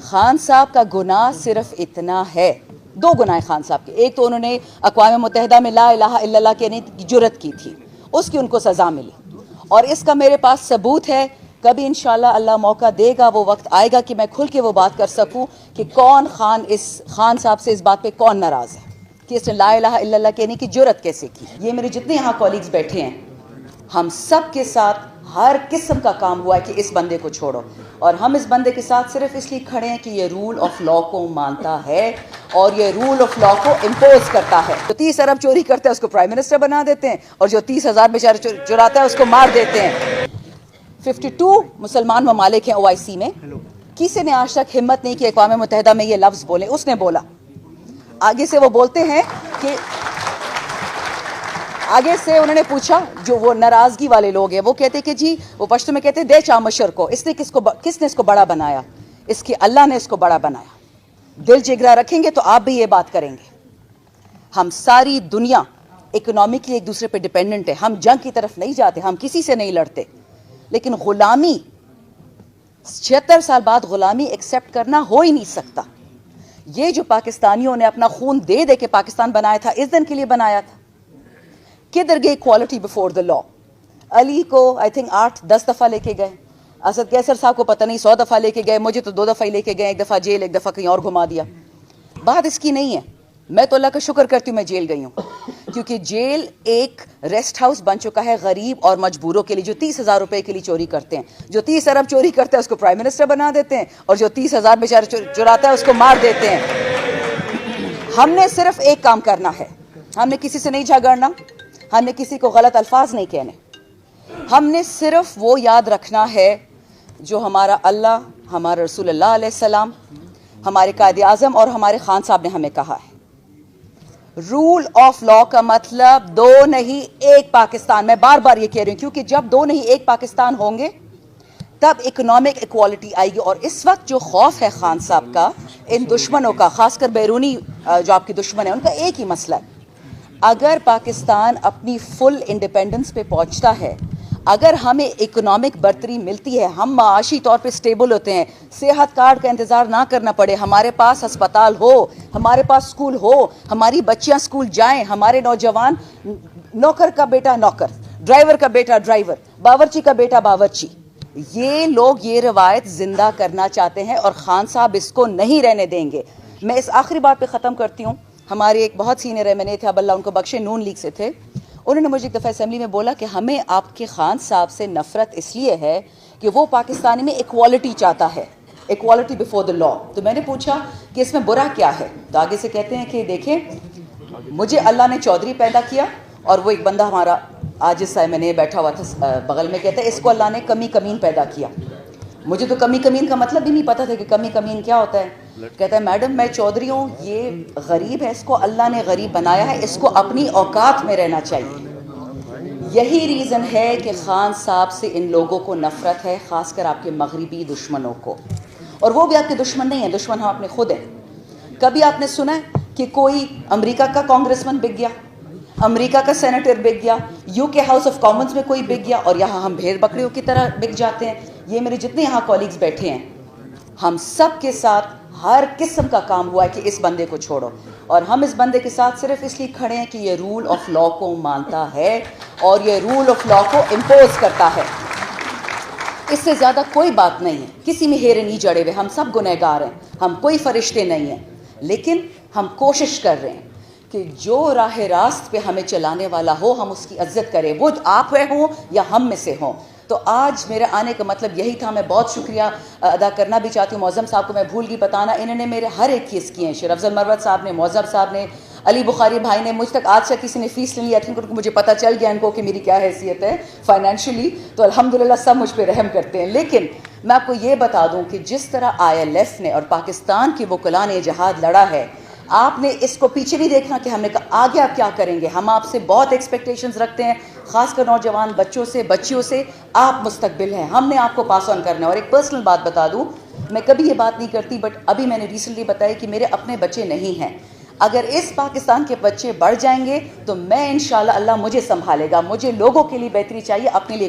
خان صاحب کا گناہ صرف اتنا ہے، دو گناہ خان صاحب کے. ایک تو انہوں نے اقوام متحدہ میں لا الہ الا اللہ کہنے کی جرت کی تھی، اس کی ان کو سزا ملی، اور اس کا میرے پاس ثبوت ہے. کبھی انشاءاللہ اللہ موقع دے گا، وہ وقت آئے گا کہ میں کھل کے وہ بات کر سکوں کہ کون خان صاحب سے اس بات پہ کون ناراض ہے کہ اس نے لا الہ الا اللہ کہنے کی جرت کیسے کی. یہ میرے جتنے یہاں کولیگز بیٹھے ہیں، ہم سب کے ساتھ ہر قسم کا کام ہوا ہے کہ اس بندے کو چھوڑو، اور ہم اس بندے کے ساتھ صرف اس لیے کھڑے ہیں کہ یہ رول آف لا کو مانتا ہے اور یہ رول آف لا کو امپوز کرتا ہے. جو 30 ارب چوری کرتا ہے اس کو پرائم منسٹر بنا دیتے ہیں، اور جو 30,000 بیچارے چراتا ہے اس کو مار دیتے ہیں. 52 مسلمان ممالک ہیں OIC میں، کسی نے آج تک ہمت نہیں کی اقوام متحدہ میں یہ لفظ بولے. اس نے بولا، آگے سے وہ بولتے ہیں کہ آگے سے انہوں نے پوچھا، جو وہ ناراضگی والے لوگ ہیں وہ کہتے کہ جی، وہ پشتو میں کہتے دے چامشر کو، اس نے کس نے اس کو بڑا بنایا؟ اس کی اللہ نے اس کو بڑا بنایا. دل جگرا رکھیں گے تو آپ بھی یہ بات کریں گے. ہم ساری دنیا اکنامکلی ایک دوسرے پہ ڈیپینڈنٹ ہے. ہم جنگ کی طرف نہیں جاتے، ہم کسی سے نہیں لڑتے، لیکن غلامی 76 سال بعد غلامی ایکسیپٹ کرنا ہو ہی نہیں سکتا. یہ جو پاکستانیوں نے اپنا خون دے دے کے پاکستان بنایا تھا، اس دن کے لیے بنایا تھا. کدھر گئی ایکوالٹی بفور دا لا؟ علی کو آئی تھنک 8-10 دفعہ لے کے گئے، اسد کیسر صاحب کو پتہ نہیں 100 دفعہ لے کے گئے، مجھے تو 2 دفعہ ہی لے کے گئے، ایک دفعہ جیل، ایک دفعہ کہیں اور گھما دیا. بات اس کی نہیں ہے. میں تو اللہ کا شکر کرتی ہوں میں جیل گئی ہوں، کیونکہ جیل ایک ریسٹ ہاؤس بن چکا ہے غریب اور مجبوروں کے لیے جو 30,000 روپے کے لیے چوری کرتے ہیں. جو 30 ارب چوری کرتا ہے اس کو پرائم منسٹر بنا دیتے ہیں، اور جو 30,000 بیچارے چراتا ہے اس کو مار دیتے ہیں. ہم نے صرف ایک کام کرنا ہے، ہم نے کسی سے نہیں جھگڑنا، ہم نے کسی کو غلط الفاظ نہیں کہنے. ہم نے صرف وہ یاد رکھنا ہے جو ہمارا اللہ، ہمارا رسول اللہ علیہ السلام، ہمارے قائد اعظم اور ہمارے خان صاحب نے ہمیں کہا ہے. رول آف لا کا مطلب دو نہیں ایک پاکستان. میں بار بار یہ کہہ رہی ہوں، کیونکہ جب دو نہیں ایک پاکستان ہوں گے تب اکنامک ایکوالٹی آئے گی. اور اس وقت جو خوف ہے خان صاحب کا ان دشمنوں کا، خاص کر بیرونی جو آپ کے دشمن ہیں، ان کا ایک ہی مسئلہ ہے. اگر پاکستان اپنی فل انڈیپینڈنس پہ پہنچتا ہے، اگر ہمیں اکنامک برتری ملتی ہے، ہم معاشی طور پہ سٹیبل ہوتے ہیں، صحت کارڈ کا انتظار نہ کرنا پڑے، ہمارے پاس ہسپتال ہو، ہمارے پاس سکول ہو، ہماری بچیاں سکول جائیں، ہمارے نوجوان، نوکر کا بیٹا نوکر، ڈرائیور کا بیٹا ڈرائیور، باورچی کا بیٹا باورچی. یہ لوگ یہ روایت زندہ کرنا چاہتے ہیں اور خان صاحب اس کو نہیں رہنے دیں گے. میں اس آخری بات پہ ختم کرتی ہوں. ہمارے ایک بہت سینئر MNA تھے، اب اللہ ان کو بخشے، نون لیگ سے تھے. انہوں نے مجھے ایک دفعہ اسمبلی میں بولا کہ ہمیں آپ کے خان صاحب سے نفرت اس لیے ہے کہ وہ پاکستانی میں ایکوالٹی چاہتا ہے، ایکوالٹی بفور دا لا. تو میں نے پوچھا کہ اس میں برا کیا ہے؟ تو آگے سے کہتے ہیں کہ دیکھیں، مجھے اللہ نے چودھری پیدا کیا، اور وہ ایک بندہ ہمارا آج اس MNA بیٹھا ہوا تھا بغل میں، کہتا ہے اس کو اللہ نے کمی کمین پیدا کیا. مجھے تو کمی کمین کا مطلب بھی نہیں پتا تھا کہ کمی کمین کیا ہوتا ہے. کہتا ہے میڈم میں چودھری ہوں، یہ غریب ہے، اس کو اللہ نے غریب بنایا ہے، اس کو اپنی اوقات میں رہنا چاہیے. یہی ریزن ہے کہ خان صاحب سے ان لوگوں کو نفرت ہے، خاص کر آپ کے مغربی دشمنوں کو. اور وہ بھی آپ کے دشمن نہیں ہیں، دشمن ہم اپنے خود ہیں. کبھی آپ نے سنا ہے کہ کوئی امریکہ کا کانگریس مین بک گیا، امریکہ کا سینیٹر بک گیا، UK ہاؤس آف کامنز میں کوئی بک گیا، اور یہاں ہم بھیڑ بکریوں کی طرح بک جاتے ہیں؟ یہ میرے جتنے یہاں کولیگز بیٹھے ہیں، ہم سب کے ساتھ ہر قسم کا کام ہوا ہے کہ اس بندے کو چھوڑو، اور ہم اس بندے کے ساتھ صرف اس لیے کھڑے ہیں کہ یہ رول آف لا کو مانتا ہے اور یہ رول آف لا کو امپوز کرتا ہے. اس سے زیادہ کوئی بات نہیں ہے. کسی میں ہیرے نہیں جڑے ہوئے، ہم سب گنہگار ہیں، ہم کوئی فرشتے نہیں ہیں، لیکن ہم کوشش کر رہے ہیں کہ جو راہ راست پہ ہمیں چلانے والا ہو ہم اس کی عزت کریں، وہ آپ ہوں یا ہم میں سے ہوں. تو آج میرے آنے کا مطلب یہی تھا. میں بہت شکریہ ادا کرنا بھی چاہتی ہوں معظم صاحب کو، میں بھول گئی بتانا، انہوں نے میرے ہر ایک کیس کیے ہیں. شیر افضل مروت صاحب نے، معظم صاحب نے، علی بخاری بھائی نے. مجھ تک آج سے کسی نے فیس نہیں لیا، کیونکہ مجھے پتہ چل گیا ان کو کہ میری کیا حیثیت ہے فائنینشلی، تو الحمدللہ سب مجھ پہ رحم کرتے ہیں. لیکن میں آپ کو یہ بتا دوں کہ جس طرح ILF نے اور پاکستان کی وکلاء نے جہاد لڑا ہے، آپ نے اس کو پیچھے نہیں دیکھنا کہ ہم نے کہا آگے آپ کیا کریں گے. ہم آپ سے بہت ایکسپیکٹیشنز رکھتے ہیں، خاص کر نوجوان بچوں سے، بچیوں سے. آپ مستقبل ہیں، ہم نے آپ کو پاس آن کرنا ہے. اور ایک پرسنل بات بتا دوں، میں کبھی یہ بات نہیں کرتی، بٹ ابھی میں نے ریسنٹلی بتایا کہ میرے اپنے بچے نہیں ہیں. اگر اس پاکستان کے بچے بڑھ جائیں گے تو میں انشاءاللہ اللہ مجھے سنبھالے گا. مجھے لوگوں کے لیے بہتری چاہیے، اپنے لیے